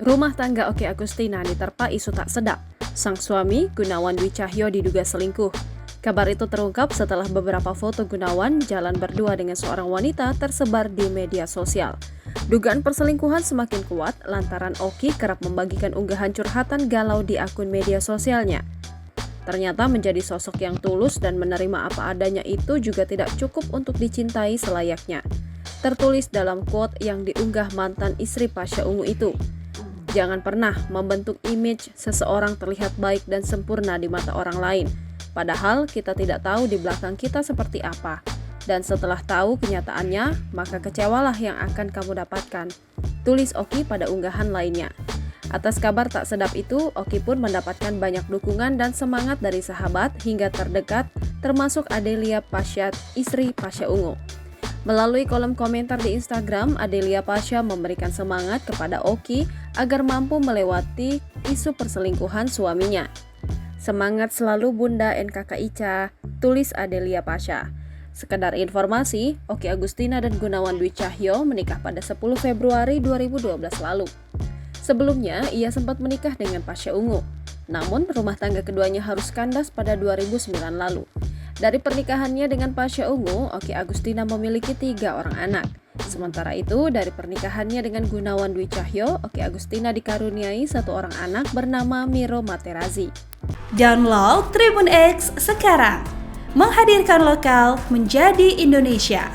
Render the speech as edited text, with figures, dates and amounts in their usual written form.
Rumah tangga Oki Agustina diterpa isu tak sedap. Sang suami, Gunawan Dwi Cahyo, diduga selingkuh. Kabar itu terungkap setelah beberapa foto Gunawan jalan berdua dengan seorang wanita tersebar di media sosial. Dugaan perselingkuhan semakin kuat lantaran Oki kerap membagikan unggahan curhatan galau di akun media sosialnya. Ternyata menjadi sosok yang tulus dan menerima apa adanya itu juga tidak cukup untuk dicintai selayaknya. Tertulis dalam quote yang diunggah mantan istri Pasha Ungu itu. Jangan pernah membentuk image seseorang terlihat baik dan sempurna di mata orang lain. Padahal kita tidak tahu di belakang kita seperti apa. Dan setelah tahu kenyataannya, maka kecewalah yang akan kamu dapatkan. Tulis Oki pada unggahan lainnya. Atas kabar tak sedap itu, Oki pun mendapatkan banyak dukungan dan semangat dari sahabat hingga terdekat, termasuk Adelia Pasha, istri Pasha Ungu. Melalui kolom komentar di Instagram, Adelia Pasha memberikan semangat kepada Oki agar mampu melewati isu perselingkuhan suaminya. Semangat selalu Bunda NKK Ica, tulis Adelia Pasha. Sekedar informasi, Oki Agustina dan Gunawan Dwi Cahyo menikah pada 10 Februari 2012 lalu. Sebelumnya, ia sempat menikah dengan Pasha Ungu. Namun, rumah tangga keduanya harus kandas pada 2009 lalu. Dari pernikahannya dengan Pasha Ungu, Oki Agustina memiliki 3 orang anak. Sementara itu, dari pernikahannya dengan Gunawan Dwi Cahyo, Oki Agustina dikaruniai 1 orang anak bernama Miro Materazzi. Download Tribun X sekarang, menghadirkan lokal menjadi Indonesia.